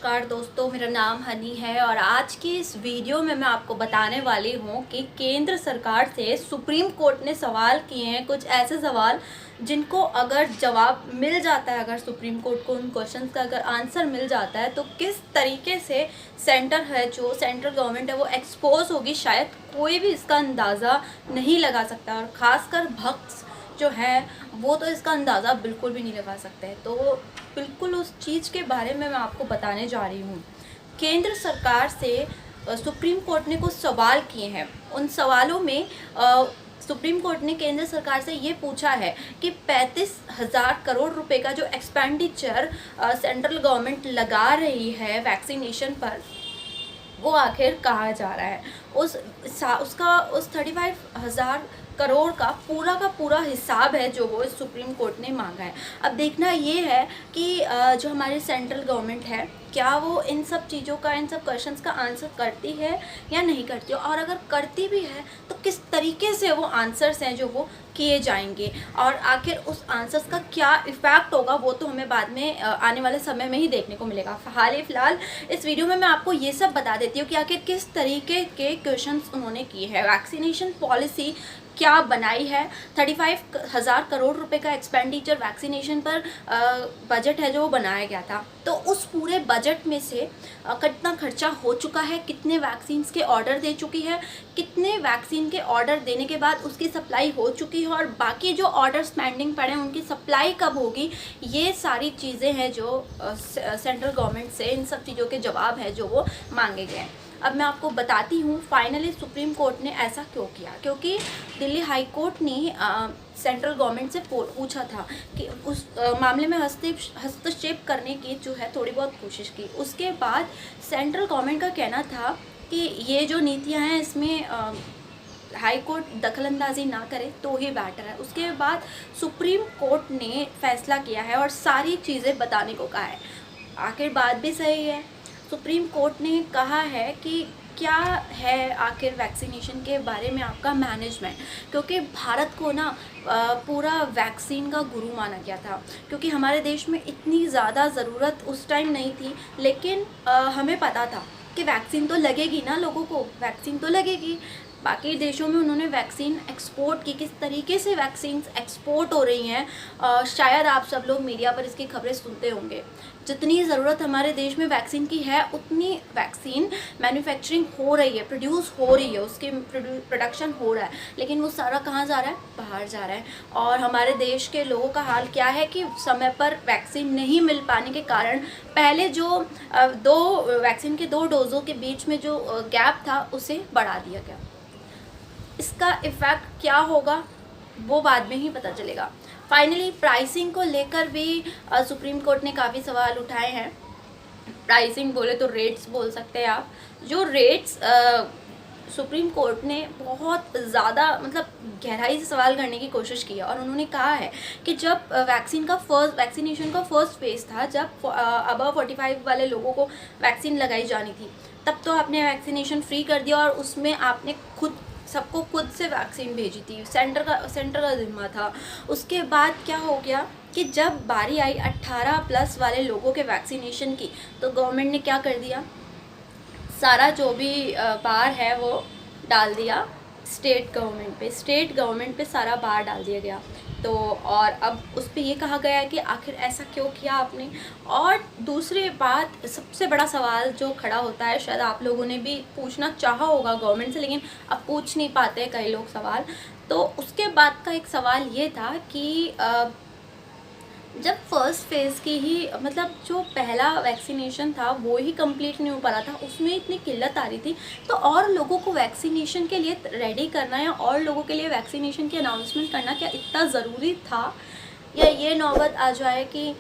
नमस्कार दोस्तों, मेरा नाम हनी है और आज की इस वीडियो में मैं आपको बताने वाली हूँ कि केंद्र सरकार से सुप्रीम कोर्ट ने सवाल किए हैं, कुछ ऐसे सवाल जिनको अगर जवाब मिल जाता है, अगर सुप्रीम कोर्ट को उन क्वेश्चंस का अगर आंसर मिल जाता है तो किस तरीके से सेंटर है, जो सेंट्रल गवर्नमेंट है, वो एक्सपोज होगी। शायद कोई भी इसका अंदाज़ा नहीं लगा सकता और ख़ासकर भक्त जो है वो तो इसका अंदाज़ा बिल्कुल भी नहीं लगा सकते हैं। तो बिल्कुल उस चीज़ के बारे में मैं आपको बताने जा रही हूँ। केंद्र सरकार से सुप्रीम कोर्ट ने कुछ सवाल किए हैं। उन सवालों में सुप्रीम कोर्ट ने केंद्र सरकार से ये पूछा है कि 35,000 करोड़ रुपए का जो एक्सपेंडिचर सेंट्रल गवर्नमेंट लगा रही है वैक्सीनेशन पर, वो आखिर कहाँ जा रहा है। उस 35,000 करोड़ का पूरा हिसाब है जो वो सुप्रीम कोर्ट ने मांगा है। अब देखना ये है कि जो हमारी सेंट्रल गवर्नमेंट है, क्या वो इन सब चीज़ों का, इन सब क्वेश्चंस का आंसर करती है या नहीं करती है, और अगर करती भी है तो किस तरीके से वो आंसर्स हैं जो वो किए जाएंगे, और आखिर उस आंसर्स का क्या इफ़ेक्ट होगा वो तो हमें बाद में आने वाले समय में ही देखने को मिलेगा। हाल ही फिलहाल इस वीडियो में मैं आपको ये सब बता देती हूँ कि आखिर किस तरीके के क्वेश्चंस उन्होंने किए हैं। वैक्सीनेशन पॉलिसी क्या बनाई है, 35,000 करोड़ रुपए का एक्सपेंडिचर वैक्सीनेशन पर बजट है जो वो बनाया गया था। तो उस पूरे बजट में से कितना खर्चा हो चुका है, कितने वैक्सीन्स के ऑर्डर दे चुकी है, कितने वैक्सीन के ऑर्डर देने के बाद उसकी सप्लाई हो चुकी है, और बाकी जो ऑर्डर्स पेंडिंग पड़े हैं उनकी सप्लाई कब होगी। ये सारी चीज़ें हैं जो सेंट्रल गवर्नमेंट से इन सब चीज़ों के जवाब है जो वो मांगे गए हैं। अब मैं आपको बताती हूँ फाइनली सुप्रीम कोर्ट ने ऐसा क्यों किया, क्योंकि दिल्ली हाई कोर्ट ने सेंट्रल गवर्नमेंट से पूछा था कि उस मामले में हस्तक्षेप करने की जो है थोड़ी बहुत कोशिश की। उसके बाद सेंट्रल गवर्नमेंट का कहना था कि ये जो नीतियाँ हैं इसमें हाई कोर्ट दखलंदाजी ना करे तो ही बेटर है। उसके बाद सुप्रीम कोर्ट ने फैसला किया है और सारी चीज़ें बताने को कहा है। आखिर बात भी सही है, सुप्रीम कोर्ट ने कहा है कि क्या है आखिर वैक्सीनेशन के बारे में आपका मैनेजमेंट, क्योंकि भारत को ना पूरा वैक्सीन का गुरु माना गया था, क्योंकि हमारे देश में इतनी ज़्यादा ज़रूरत उस टाइम नहीं थी, लेकिन हमें पता था कि वैक्सीन तो लगेगी ना, लोगों को वैक्सीन तो लगेगी। बाकी देशों में उन्होंने वैक्सीन एक्सपोर्ट की, किस तरीके से वैक्सीन एक्सपोर्ट हो रही हैं, शायद आप सब लोग मीडिया पर इसकी खबरें सुनते होंगे। जितनी ज़रूरत हमारे देश में वैक्सीन की है उतनी वैक्सीन मैन्युफैक्चरिंग हो रही है, प्रोड्यूस हो रही है, उसके प्रोडक्शन हो रहा है, लेकिन वो सारा कहाँ जा रहा है, बाहर जा रहा है। और हमारे देश के लोगों का हाल क्या है कि समय पर वैक्सीन नहीं मिल पाने के कारण पहले जो वैक्सीन के 2 डोज़ों के बीच में जो गैप था उसे बढ़ा दिया गया। इसका इफ़ेक्ट क्या होगा वो बाद में ही पता चलेगा। फाइनली प्राइसिंग को लेकर भी सुप्रीम कोर्ट ने काफ़ी सवाल उठाए हैं। प्राइसिंग बोले तो रेट्स बोल सकते हैं आप। जो रेट्स सुप्रीम कोर्ट ने बहुत ज़्यादा गहराई से सवाल करने की कोशिश की है, और उन्होंने कहा है कि जब वैक्सीनेशन का फर्स्ट फेज़ था, जब अबव 45 वाले लोगों को वैक्सीन लगाई जानी थी, तब तो आपने वैक्सीनेशन फ्री कर दिया और उसमें आपने सबको खुद से वैक्सीन भेजी थी, सेंटर का जिम्मा था। उसके बाद क्या हो गया कि जब बारी आई 18+ वाले लोगों के वैक्सीनेशन की, तो गवर्नमेंट ने क्या कर दिया, सारा जो भी बार है वो डाल दिया स्टेट गवर्नमेंट पे सारा बार डाल दिया गया। तो और अब उस पर ये कहा गया है कि आखिर ऐसा क्यों किया आपने। और दूसरी बात, सबसे बड़ा सवाल जो खड़ा होता है, शायद आप लोगों ने भी पूछना चाहा होगा गवर्नमेंट से, लेकिन अब पूछ नहीं पाते कई लोग सवाल। तो उसके बाद का एक सवाल ये था कि जब फर्स्ट फेज़ की ही जो पहला वैक्सीनेशन था वो ही कंप्लीट नहीं हो पा रहा था, उसमें इतनी किल्लत आ रही थी, तो और लोगों को वैक्सीनेशन के लिए रेडी करना या और लोगों के लिए वैक्सीनेशन की अनाउंसमेंट करना क्या इतना ज़रूरी था, या ये नौबत आ जाए कि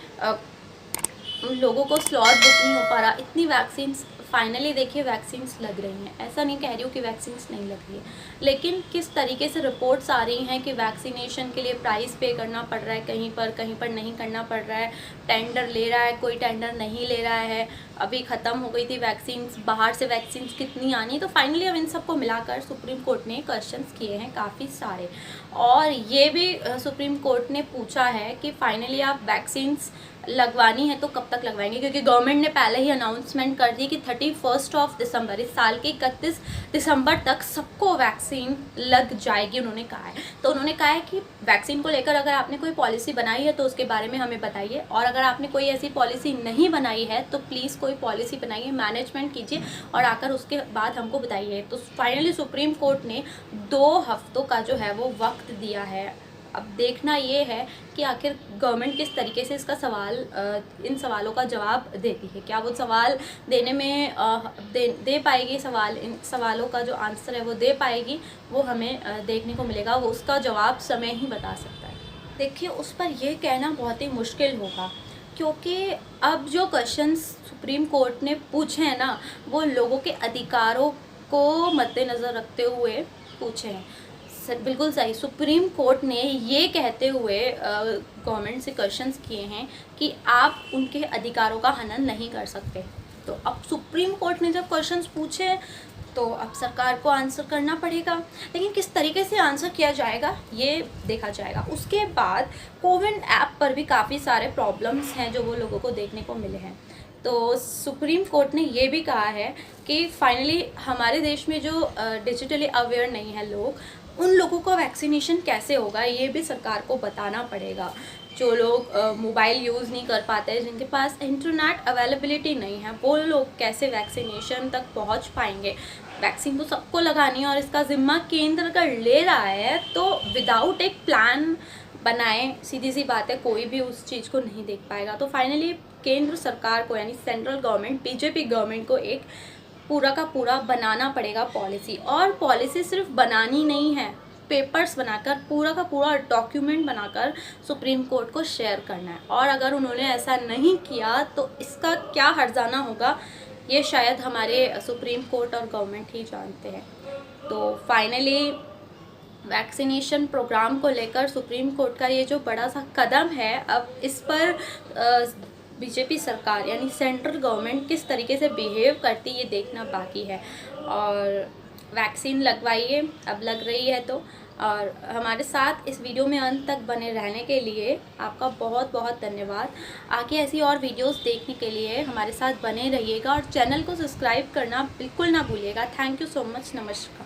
लोगों को स्लॉट बुक नहीं हो पा रहा। इतनी वैक्सीन्स फाइनली देखिए वैक्सीन्स लग रही हैं, ऐसा नहीं कह रही हूँ कि वैक्सीन्स नहीं लग रही है, लेकिन किस तरीके से रिपोर्ट्स आ रही हैं कि वैक्सीनेशन के लिए प्राइस पे करना पड़ रहा है, कहीं पर नहीं करना पड़ रहा है, टेंडर ले रहा है, कोई टेंडर नहीं ले रहा है। अभी ख़त्म हो गई थी वैक्सीन्स, बाहर से वैक्सीन्स कितनी आनी। तो फाइनली अब इन सबको मिलाकर सुप्रीम कोर्ट ने क्वेश्चंस किए हैं काफ़ी सारे, और ये भी सुप्रीम कोर्ट ने पूछा है कि फाइनली आप वैक्सीन्स लगवानी है तो कब तक लगवाएंगे, क्योंकि गवर्नमेंट ने पहले ही अनाउंसमेंट कर दी कि 31 दिसंबर, इस साल के 31 दिसंबर तक सबको वैक्सीन लग जाएगी, उन्होंने कहा है। तो उन्होंने कहा है कि वैक्सीन को लेकर अगर आपने कोई पॉलिसी बनाई है तो उसके बारे में हमें बताइए, और अगर आपने कोई ऐसी पॉलिसी नहीं बनाई है तो प्लीज़ कोई पॉलिसी बनाइए, मैनेजमेंट कीजिए और आकर उसके बाद हमको बताइए। तो फाइनली सुप्रीम कोर्ट ने 2 हफ्तों का जो है वो वक्त दिया है। अब देखना ये है कि आखिर गवर्नमेंट किस तरीके से इसका इन सवालों का जवाब देती है। क्या वो सवाल देने में दे पाएगी, इन सवालों का जो आंसर है वो दे पाएगी, वो हमें देखने को मिलेगा, वो उसका जवाब समय ही बता सकता है। देखिए, उस पर यह कहना बहुत ही मुश्किल होगा, क्योंकि अब जो क्वेश्चंस सुप्रीम कोर्ट ने पूछे हैं ना, वो लोगों के अधिकारों को मद्देनज़र रखते हुए पूछे हैं। बिल्कुल सही, सुप्रीम कोर्ट ने ये कहते हुए गवर्नमेंट से क्वेश्चंस किए हैं कि आप उनके अधिकारों का हनन नहीं कर सकते। तो अब सुप्रीम कोर्ट ने जब क्वेश्चंस पूछे तो अब सरकार को आंसर करना पड़ेगा, लेकिन किस तरीके से आंसर किया जाएगा ये देखा जाएगा। उसके बाद कोविन ऐप पर भी काफ़ी सारे प्रॉब्लम्स हैं जो वो लोगों को देखने को मिले हैं। तो सुप्रीम कोर्ट ने ये भी कहा है कि फाइनली हमारे देश में जो डिजिटली अवेयर नहीं है लोग, उन लोगों का वैक्सीनेशन कैसे होगा ये भी सरकार को बताना पड़ेगा। जो लोग मोबाइल यूज़ नहीं कर पाते हैं, जिनके पास इंटरनेट अवेलेबिलिटी नहीं है, वो लोग कैसे वैक्सीनेशन तक पहुंच पाएंगे। वैक्सीन तो सबको लगानी है और इसका ज़िम्मा केंद्र अगर ले रहा है तो विदाउट एक प्लान बनाए, सीधी सी बात है, कोई भी उस चीज़ को नहीं देख पाएगा। तो फाइनली केंद्र सरकार को, यानी सेंट्रल गवर्नमेंट, बीजेपी गवर्नमेंट को एक पूरा का पूरा बनाना पड़ेगा पॉलिसी। और पॉलिसी सिर्फ बनानी नहीं है, पेपर्स बनाकर, पूरा का पूरा डॉक्यूमेंट बनाकर सुप्रीम कोर्ट को शेयर करना है। और अगर उन्होंने ऐसा नहीं किया तो इसका क्या हर्जाना होगा ये शायद हमारे सुप्रीम कोर्ट और गवर्नमेंट ही जानते हैं। तो फाइनली वैक्सीनेशन प्रोग्राम को लेकर सुप्रीम कोर्ट का ये जो बड़ा सा कदम है, अब इस पर बीजेपी सरकार यानी सेंट्रल गवर्नमेंट किस तरीके से बिहेव करती है ये देखना बाकी है। और वैक्सीन लगवाइए, अब लग रही है तो। और हमारे साथ इस वीडियो में अंत तक बने रहने के लिए आपका बहुत बहुत धन्यवाद। आगे ऐसी और वीडियोस देखने के लिए हमारे साथ बने रहिएगा और चैनल को सब्सक्राइब करना बिल्कुल ना भूलिएगा। Thank you so much. नमस्कार।